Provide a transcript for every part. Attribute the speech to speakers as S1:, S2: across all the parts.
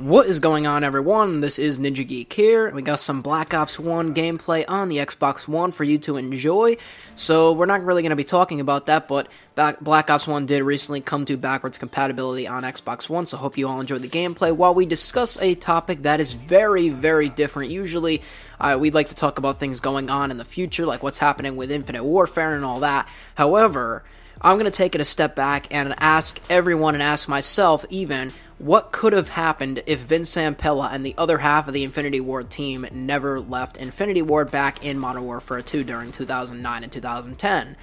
S1: What is going on, everyone? This is Ninja Geek here. We got some Black Ops 1 gameplay on the Xbox One for you to enjoy. So we're not really going to be talking about that, but Black Ops 1 did recently come to backwards compatibility on Xbox One, so hope you all enjoyed the gameplay while we discuss a topic that is very, very different. Usually, we'd like to talk about things going on in the future, like what's happening with Infinite Warfare and all that. However, I'm going to take it a step back and ask everyone, and ask myself even, what could have happened if Vince Zampella and the other half of the Infinity Ward team never left Infinity Ward back in Modern Warfare 2 during 2009 and 2010?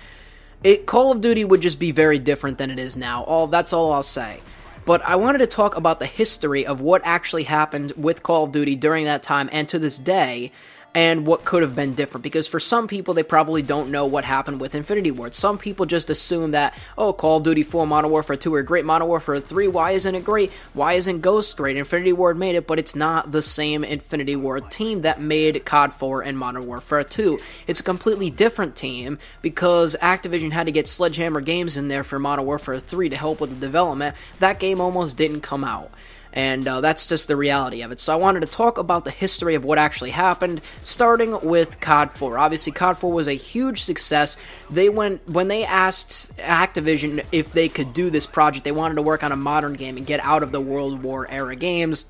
S1: Call of Duty would just be very different than it is now. That's all I'll say. But I wanted to talk about the history of what actually happened with Call of Duty during that time and to this day, and what could have been different, because for some people, they probably don't know what happened with Infinity Ward. Some people just assume that, Call of Duty 4, Modern Warfare 2 are great, Modern Warfare 3, why isn't it great? Why isn't Ghost great? Infinity Ward made it, but it's not the same Infinity Ward team that made COD 4 and Modern Warfare 2. It's a completely different team, because Activision had to get Sledgehammer Games in there for Modern Warfare 3 to help with the development. That game almost didn't come out. And that's just the reality of it. So I wanted to talk about the history of what actually happened, starting with COD 4. Obviously, COD 4 was a huge success. When they asked Activision if they could do this project, they wanted to work on a modern game and get out of the World War era games.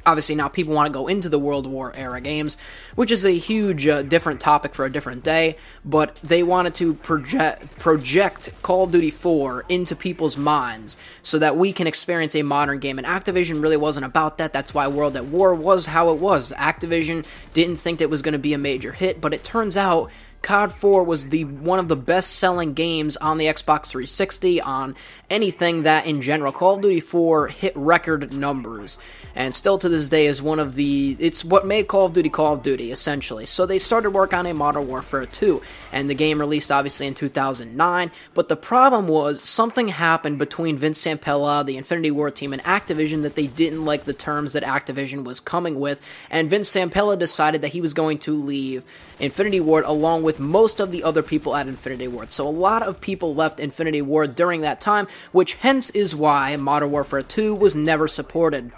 S1: Obviously, now people want to go into the World War era games, which is a huge different topic for a different day, but they wanted to project Call of Duty 4 into people's minds so that we can experience a modern game, and Activision really wasn't about that. That's why World at War was how it was. Activision didn't think it was going to be a major hit, but it turns out COD 4 was one of the best-selling games on the Xbox 360, on anything that in general. Call of Duty 4 hit record numbers, and still to this day is it's what made Call of Duty, essentially. So they started work on a Modern Warfare 2, and the game released obviously in 2009, but the problem was something happened between Vince Zampella, the Infinity Ward team, and Activision that they didn't like the terms that Activision was coming with, and Vince Zampella decided that he was going to leave Infinity Ward along with most of the other people at Infinity Ward. So a lot of people left Infinity Ward during that time, which hence is why Modern Warfare 2 was never supported.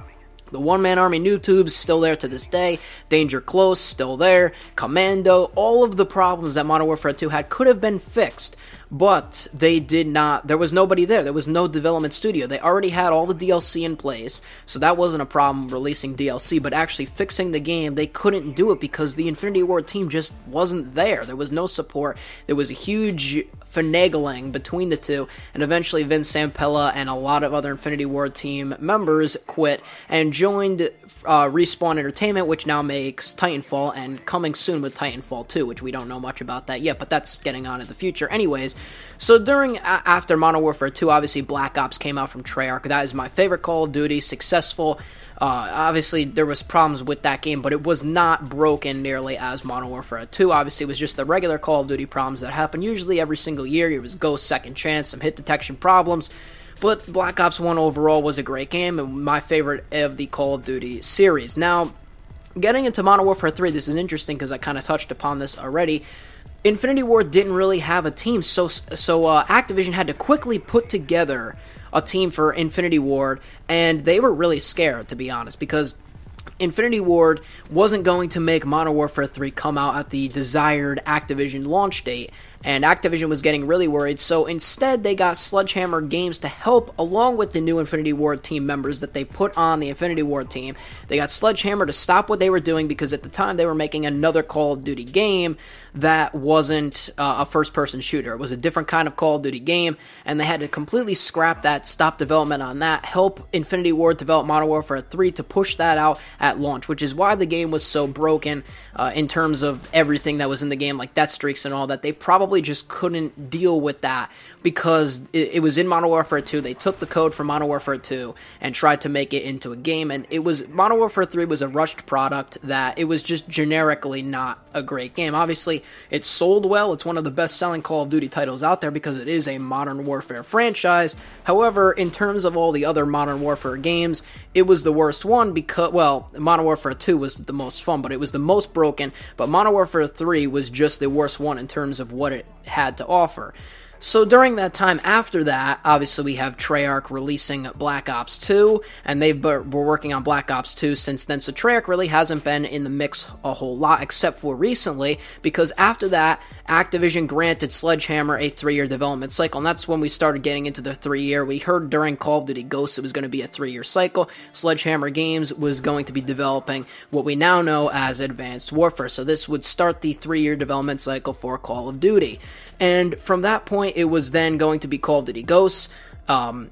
S1: The One-Man Army noob tubes still there to this day. Danger Close still there. Commando, all of the problems that Modern Warfare 2 had could have been fixed, but they did not. There was nobody there. There was no development studio. They already had all the DLC in place, so that wasn't a problem releasing DLC, but actually fixing the game, they couldn't do it because the Infinity Ward team just wasn't there. There was no support. There was a huge finagling between the two, and eventually Vince Zampella and a lot of other Infinity Ward team members quit and joined Respawn Entertainment, which now makes Titanfall, and coming soon with Titanfall 2, which we don't know much about that yet, but that's getting on in the future. Anyways, so after Modern Warfare 2, obviously Black Ops came out from Treyarch. That is my favorite Call of Duty, successful. Obviously, there was problems with that game, but it was not broken nearly as Modern Warfare 2. Obviously, it was just the regular Call of Duty problems that happen usually every single year. It was Ghost Second Chance, some hit detection problems. But Black Ops 1 overall was a great game, and my favorite of the Call of Duty series. Now, getting into Modern Warfare 3, this is interesting because I kind of touched upon this already. Infinity Ward didn't really have a team, so Activision had to quickly put together a team for Infinity Ward, and they were really scared, to be honest, because Infinity Ward wasn't going to make Modern Warfare 3 come out at the desired Activision launch date, and Activision was getting really worried, so instead they got Sledgehammer Games to help, along with the new Infinity Ward team members that they put on the Infinity Ward team. They got Sledgehammer to stop what they were doing, because at the time they were making another Call of Duty game that wasn't a first-person shooter. It was a different kind of Call of Duty game, and they had to completely scrap that, stop development on that, help Infinity Ward develop Modern Warfare 3 to push that out at launch, which is why the game was so broken in terms of everything that was in the game, like death streaks and all that. They probably just couldn't deal with that because it was in Modern Warfare 2. They took the code from Modern Warfare 2 and tried to make it into a game, and Modern Warfare 3 was a rushed product that it was just generically not a great game. Obviously, it sold well. It's one of the best-selling Call of Duty titles out there because it is a Modern Warfare franchise. However, in terms of all the other Modern Warfare games, it was the worst one because, Modern Warfare 2 was the most fun, but it was the most broken, but Modern Warfare 3 was just the worst one in terms of what it had to offer. So during that time after that, obviously we have Treyarch releasing Black Ops 2, and were working on Black Ops 2 since then, so Treyarch really hasn't been in the mix a whole lot, except for recently, because after that, Activision granted Sledgehammer a 3-year development cycle, and that's when we started getting into the 3-year. We heard during Call of Duty Ghosts it was going to be a 3-year cycle. Sledgehammer Games was going to be developing what we now know as Advanced Warfare, so this would start the 3-year development cycle for Call of Duty. And from that point, it was then going to be Call of Duty Ghosts, Call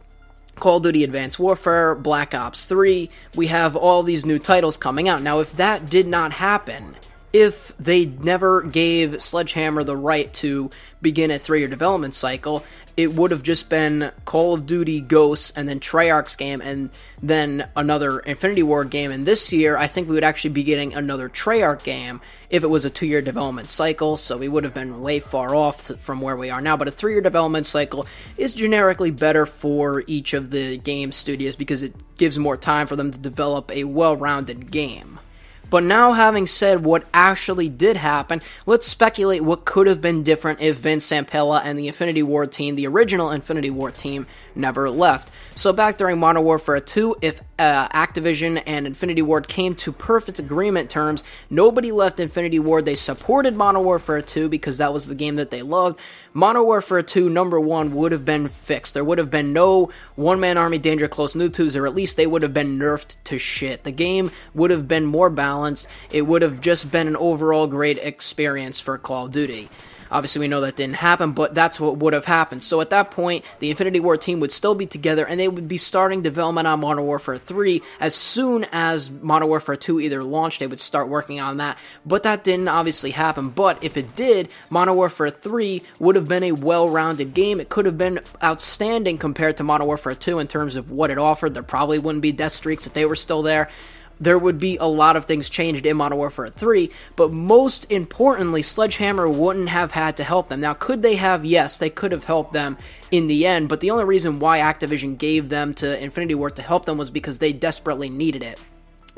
S1: of Duty Advanced Warfare, Black Ops 3. We have all these new titles coming out. Now, if that did not happen, if they never gave Sledgehammer the right to begin a 3-year development cycle, it would have just been Call of Duty Ghosts and then Treyarch's game and then another Infinity Ward game. And this year, I think we would actually be getting another Treyarch game if it was a 2-year development cycle, so we would have been way far off from where we are now. But a 3-year development cycle is generically better for each of the game studios because it gives more time for them to develop a well-rounded game. But now, having said what actually did happen, let's speculate what could have been different if Vince Zampella and the Infinity Ward team, the original Infinity Ward team, never left. So back during Modern Warfare 2, if Activision and Infinity Ward came to perfect agreement terms, nobody left Infinity Ward. They supported Modern Warfare 2 because that was the game that they loved. Modern Warfare 2, number 1, would have been fixed. There would have been no one-man army danger close Nutus, or at least they would have been nerfed to shit. The game would have been more balanced. It would have just been an overall great experience for Call of Duty. Obviously, we know that didn't happen, but that's what would have happened. So at that point, the Infinity Ward team would still be together, and they would be starting development on Modern Warfare 3. As soon as Modern Warfare 2 either launched, they would start working on that. But that didn't obviously happen. But if it did, Modern Warfare 3 would have been a well-rounded game. It could have been outstanding compared to Modern Warfare 2 in terms of what it offered. There probably wouldn't be death streaks if they were still there. There would be a lot of things changed in Modern Warfare 3, but most importantly, Sledgehammer wouldn't have had to help them. Now, could they have? Yes, they could have helped them in the end, but the only reason why Activision gave them to Infinity Ward to help them was because they desperately needed it.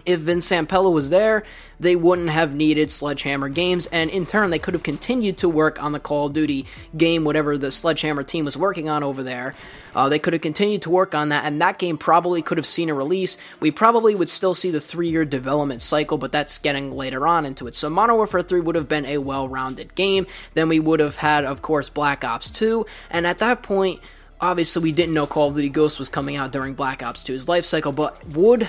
S1: If Vince Zampella was there, they wouldn't have needed Sledgehammer Games, and in turn, they could have continued to work on the Call of Duty game, whatever the Sledgehammer team was working on over there. They could have continued to work on that, and that game probably could have seen a release. We probably would still see the 3-year development cycle, but that's getting later on into it. So Modern Warfare 3 would have been a well-rounded game. Then we would have had, of course, Black Ops 2, and at that point, obviously, we didn't know Call of Duty Ghosts was coming out during Black Ops 2's life cycle, but would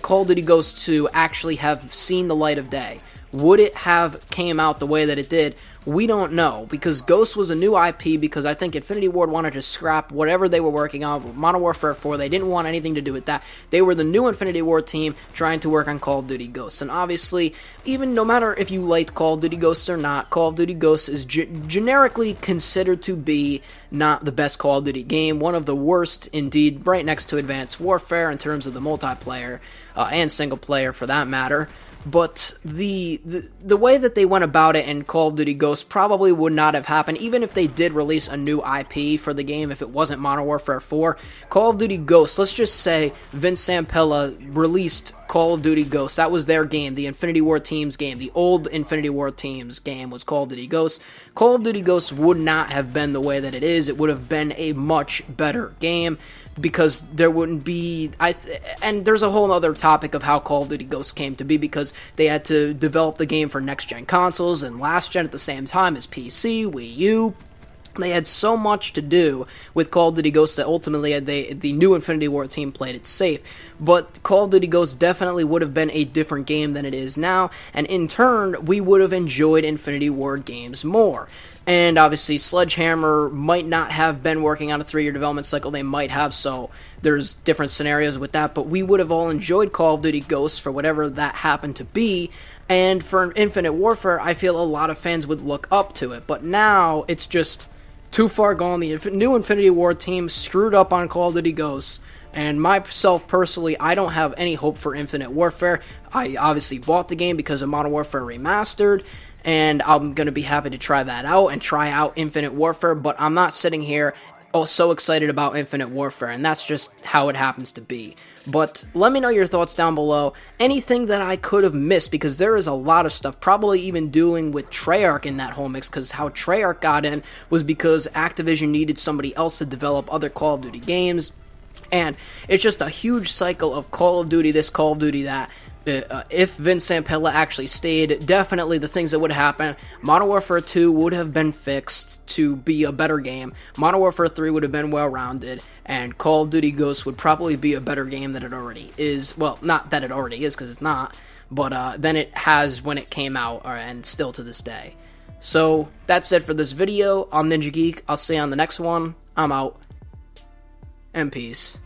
S1: Call of Duty Ghosts 2 actually have seen the light of day? Would it have came out the way that it did? We don't know, because Ghost was a new IP, because I think Infinity Ward wanted to scrap whatever they were working on. Modern Warfare 4, they didn't want anything to do with that. They were the new Infinity Ward team trying to work on Call of Duty Ghosts. And obviously, even no matter if you liked Call of Duty Ghosts or not, Call of Duty Ghosts is generically considered to be not the best Call of Duty game. One of the worst, indeed, right next to Advanced Warfare in terms of the multiplayer, and single player for that matter. But the way that they went about it in Call of Duty Ghosts probably would not have happened, even if they did release a new IP for the game, if it wasn't Modern Warfare 4. Call of Duty Ghosts, let's just say Vince Zampella released Call of Duty Ghosts. That was their game, the Infinity Ward team's game. The old Infinity Ward team's game was Call of Duty Ghosts. Call of Duty Ghosts would not have been the way that it is. It would have been a much better game, because there wouldn't be, and there's a whole other topic of how Call of Duty Ghosts came to be, because they had to develop the game for next-gen consoles and last-gen at the same time as PC, Wii U. They had so much to do with Call of Duty Ghosts that ultimately the new Infinity Ward team played it safe. But Call of Duty Ghosts definitely would have been a different game than it is now, and in turn, we would have enjoyed Infinity Ward games more. And obviously, Sledgehammer might not have been working on a 3-year development cycle. They might have, so there's different scenarios with that. But we would have all enjoyed Call of Duty Ghosts for whatever that happened to be. And for Infinite Warfare, I feel a lot of fans would look up to it. But now, it's just too far gone. The new Infinity Ward team screwed up on Call of Duty Ghosts. And myself, personally, I don't have any hope for Infinite Warfare. I obviously bought the game because of Modern Warfare Remastered, and I'm going to be happy to try that out and try out Infinite Warfare, but I'm not sitting here so excited about Infinite Warfare, and that's just how it happens to be. But let me know your thoughts down below. Anything that I could have missed, because there is a lot of stuff, probably even doing with Treyarch in that whole mix, because how Treyarch got in was because Activision needed somebody else to develop other Call of Duty games, and it's just a huge cycle of Call of Duty this, Call of Duty that. If Vince Zampella actually stayed, definitely the things that would happen, Modern Warfare 2 would have been fixed to be a better game, Modern Warfare 3 would have been well-rounded, and Call of Duty Ghosts would probably be a better game than it already is. Well, not that it already is, because it's not, but than it has when it came out, and still to this day. So, that's it for this video. I'm Ninja Geek. I'll see you on the next one. I'm out. And peace.